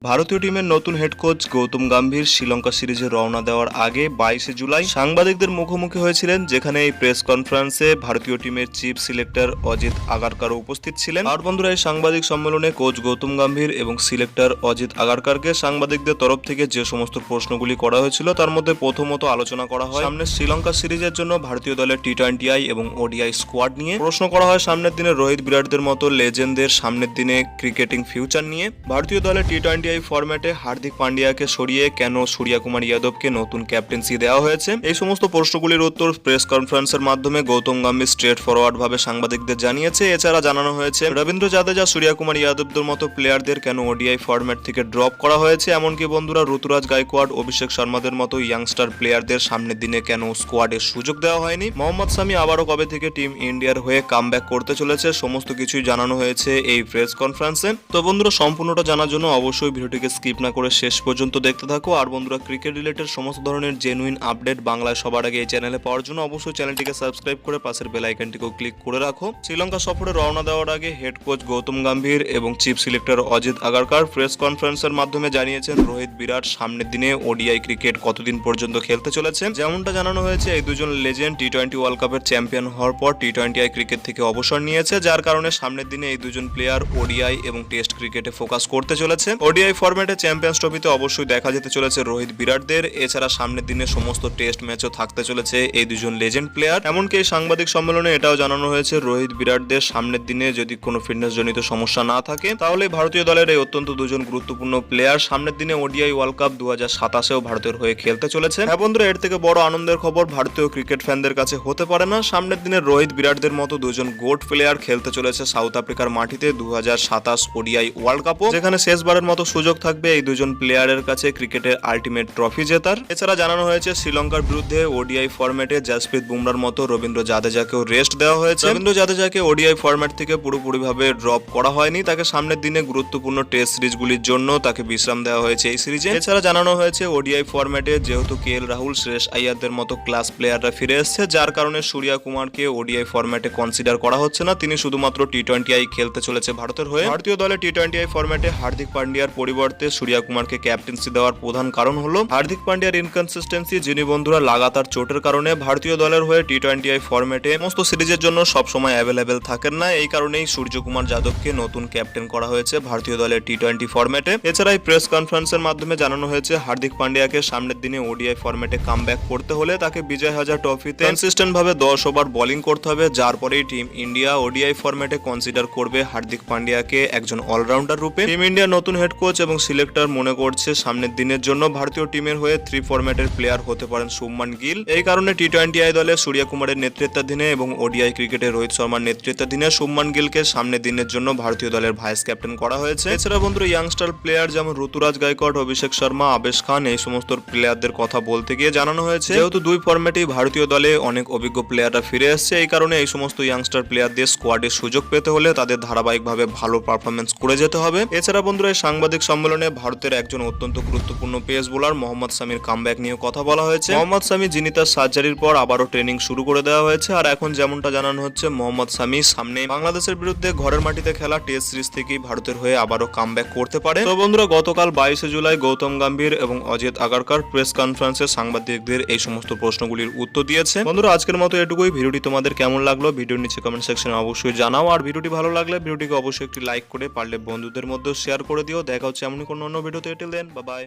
ভারতীয় টিমের নতুন হেড কোচ গৌতম গম্ভীর শ্রীলঙ্কা সিরিজে রওনা দেওয়ার আগে 22 জুলাই সাংবাদিকদের মুখোমুখি হয়েছিলেন, যেখানে এই প্রেস কনফারেন্সে ভারতীয় টিমের চিফ সিলেক্টর অজিত আগারকারও উপস্থিত ছিলেন। আর বন্ধুরা, এই সাংবাদিক সম্মেলনে কোচ গৌতম গম্ভীর এবং সিলেক্টর অজিত আগারকারকে সাংবাদিকদের তরফ থেকে যে সমস্ত প্রশ্নগুলি করা হয়েছিল তার মধ্যে প্রথমত আলোচনা করা হয় সামনে শ্রীলঙ্কা সিরিজের জন্য ভারতীয় দলের টি-20 এবং ওডিআই স্কোয়াড নিয়ে। প্রশ্ন করা হয় সামনের দিনে রোহিত বিরাটদের মতো লেজেন্ডদের সামনের দিনে ক্রিকেটিং ফিউচার নিয়ে। ভারতীয় দলের টি-20 ফরম্যাটে হার্দিক পান্ডিয়াকে সরিয়ে কেন সূর্যকুমার যাদবকে নতুন ক্যাপ্টেন্সি দেওয়া হয়েছে, এই সমস্ত প্রশ্নগুলির উত্তর প্রেস কনফারেন্সের মাধ্যমে গৌতম গম্ভীর স্ট্রেট ফরওয়ার্ড ভাবে সাংবাদিকদের জানিয়েছে। এছাড়া জানানো হয়েছে রবীন্দ্র জাদেজা, সূর্যকুমার যাদবদের মতো প্লেয়ারদের কেন ওডিআই ফরম্যাট থেকে ড্রপ করা হয়েছে, এমনকি বন্ধুরা ঋতুরাজ গায়কোয়াড়, অভিষেক শর্মাদের মতো ইয়াংস্টার প্লেয়ারদের সামনের দিনে কেন স্কোয়াডের সুযোগ দেওয়া হয়নি, মোহাম্মদ শামি আবারও কবে থেকে টিম ইন্ডিয়ার হয়ে কামব্যাক করতে চলেছে, সমস্ত কিছুই জানানো হয়েছে এই প্রেস কনফারেন্সে। তো বন্ধুরা, সম্পূর্ণটা জানার জন্য অবশ্যই ভিডিওটিকে স্কিপ না করে শেষ পর্যন্ত দেখতে থাকো। আর বন্ধুরা, ক্রিকেট রিলেটেড সমস্ত ধরনের জেনুইন আপডেট বাংলায় সবার আগে এই চ্যানেলে পাওয়ার জন্য অবশ্যই চ্যানেলটিকে সাবস্ক্রাইব করে পাশের বেল আইকনটিকেও ক্লিক করে রাখো। শ্রীলঙ্কা সফরে রওনা দেওয়ার আগে হেড কোচ গৌতম গম্ভীর এবং chief selector Ajit Agarkar press কনফারেন্সের মাধ্যমে জানিয়েছেন রোহিত বিরাট সামনের দিনে ওডিআই ক্রিকেট কতদিন পর্যন্ত খেলতে চলেছে। যেমনটা জানানো হয়েছে, এই দুজন লেজেন্ড টি-20 ওয়ার্ল্ড কাপের চ্যাম্পিয়ন হওয়ার পর টি-20 ক্রিকেট থেকে অবসর নিয়েছে, যার কারণে সামনের দিনে এই দুজন প্লেয়ার ওডিআই এবং টেস্ট ক্রিকেটে ফোকাস করতে চলেছে। ওডিআই ফরম্যাটে চ্যাম্পিয়ন্স ট্রফিতে অবশ্যই দেখা যেতে চলেছে রোহিত বিরাটদের। এছাড়া সামনের দিনে সমস্ত টেস্ট ম্যাচও থাকতে চলেছে এই দুজন লেজেন্ড প্লেয়ার। এমনকি এই সাংবাদিক সম্মেলনে এটাও জানানো হয়েছে রোহিত বিরাটদের সামনের দিনে যদি কোনো ফিটনেস জনিত সমস্যা না থাকে তাহলে ভারতীয় দলের এই অত্যন্ত দুজন গুরুত্বপূর্ণ প্লেয়ার সামনের দিনে ওডিআই ওয়ার্ল্ড কাপ 2027-এও ভারতের হয়ে খেলতে চলেছে। হ্যাঁ বন্ধুরা, এর থেকে বড় আনন্দের খবর ভারতীয় ক্রিকেট ফ্যানদের কাছে হতে পারে না। সামনের দিনে রোহিত বিরাটদের মতো দুজন গোট প্লেয়ার খেলতে চলেছে সাউথ আফ্রিকার মাটিতে 2027 ওডিআই ওয়ার্ল্ড কাপও, যেখানে শেষবারের মতো সুযোগ থাকবে এই দুজন প্লেয়ারের কাছে ক্রিকেটের আলটিমেট ট্রফি জেতার। এছাড়া জানানো হয়েছে শ্রীলঙ্কার বিরুদ্ধে ওডিআই ফরম্যাটে জাসপ্রীত বুমরার মতো রবীন্দ্র জাদেজাকেও রেস্ট দেওয়া হয়েছে। রবীন্দ্র জাদেজাকে ওডিআই ফরম্যাট থেকে পুরোপুরিভাবে ড্রপ করা হয়নি, তাকে সামনের দিনে গুরুত্বপূর্ণ টেস্ট সিরিজগুলির জন্য তাকে বিশ্রাম দেওয়া হয়েছে এই সিরিজে। এছাড়া জানানো হয়েছে ওডিআই ফরম্যাটে যেহেতু কেএল রাহুল, শ্রেয়স আইয়ারদের মতো ক্লাস প্লেয়াররা ফিরে এসেছে, যার কারণে সূর্যকুমারকে ওডিআই ফরম্যাটে কনসিডার করা হচ্ছে না। তিনি শুধুমাত্র টি-20 খেলতে চলেছে ভারতের হয়ে। ভারতীয় দলে টি-20 ফরম্যাটে হার্দিক পান্ডিয়ার পরিবর্তে সূর্যকুমারকে ক্যাপ্টেন্সি দেওয়ার প্রধান কারণ হলো হার্দিক পান্ডিয়ার ইনকনসিস্টেন্সি, যিনি বন্ধুরা লাগাতার চোটের কারণে ভারতীয় দলের হয়ে টি-20 ফরম্যাটে সমস্ত সিরিজের জন্য সবসময় অ্যাভেলেবেল থাকেন না। এই কারণেই সূর্যকুমার যাদবকে নতুন ক্যাপ্টেন করা হয়েছে ভারতীয় দলের টি-20 ফরম্যাটে। এছাড়া এই প্রেস কনফারেন্সের মাধ্যমে জানানো হয়েছে হার্দিক পান্ডিয়াকে সামনের দিনে ওডিআই ফরম্যাটে কামব্যাক করতে হলে তাকে বিজয় হাজার ট্রফিতে কনসিস্টেন্ট ভাবে 10 ওভার বোলিং করতে হবে, যার পরেই টিম ইন্ডিয়া ওডিআই ফরম্যাটে কনসিডার করবে হার্দিক পান্ডিয়াকে একজন অলরাউন্ডার রূপে। টিম ইন্ডিয়ার নতুন হেড কোচ এবং সিলেক্টর মনে করছে সামনের দিনের জন্য ভারতীয় টিমের হয়ে 3 ফরম্যাটের প্লেয়ার হতে পারেন শুভমান গিল। এই কারণে টি-20 দলে সূর্যকুমারের নেতৃত্বাধীনে এবং ওডিআই ক্রিকেটে রোহিত শর্মার নেতৃত্বাধীনে শুভমান গিলকে সামনের দিনের জন্য ভারতীয় দলের ভাইস ক্যাপ্টেন করা হয়েছে। এছাড়া বন্ধুরা, ইয়াংস্টার প্লেয়ার যেমন ঋতুরাজ গায়কোয়াড়, অভিষেক শর্মা, আবেশ খান, এই সমস্ত প্লেয়ারদের কথা বলতে গিয়ে জানানো হয়েছে যেহেতু 2 ফরম্যাটেই ভারতীয় দলে অনেক অভিজ্ঞ প্লেয়াররা ফিরে এসেছে, এই কারণে এই সমস্ত ইয়াংস্টার প্লেয়ারদের স্কোয়াডে সুযোগ পেতে হলে তাদের ধারাবাহিকভাবে ভালো পারফরমেন্স করে যেতে হবে। এছাড়া বন্ধুরা, এই সাংবাদিক সম্মেলনে ভারতের একজন অত্যন্ত গুরুত্বপূর্ণ পেস বোলার মোহাম্মদ শামির কামব্যাক নিয়ে কথা বলা হয়েছে। মোহাম্মদ শামি, যিনি তার সার্জারির পর আবারও ট্রেনিং শুরু করে দেওয়া হয়েছে। আর এখন যেমনটা জানানো হচ্ছে মোহাম্মদ শামি সামনে বাংলাদেশের বিরুদ্ধে ঘরের মাটিতে খেলা টেস্ট সিরিজ থেকেই ভারতের হয়ে আবারও কামব্যাক করতে পারে। তো বন্ধুরা, গতকাল 22 জুলাই গৌতম গম্ভীর এবং অজিত আগারকার প্রেস কনফারেন্সে সাংবাদিকদের এই সমস্ত প্রশ্নগুলির উত্তর দিয়েছে। বন্ধুরা, আজকের মতো এটুকুই। ভিডিওটি তোমাদের কেমন লাগলো ভিডিওর নিচে কমেন্ট সেকশনে অবশ্যই জানাও। আর ভিডিওটি ভালো লাগলে ভিডিওটিকে অবশ্যই একটি লাইক করে পারলে বন্ধুদের মধ্যে শেয়ার করে দিও। দেখা হচ্ছে এমন কোনো অন্য ভিডিওতে। Till then, bye by.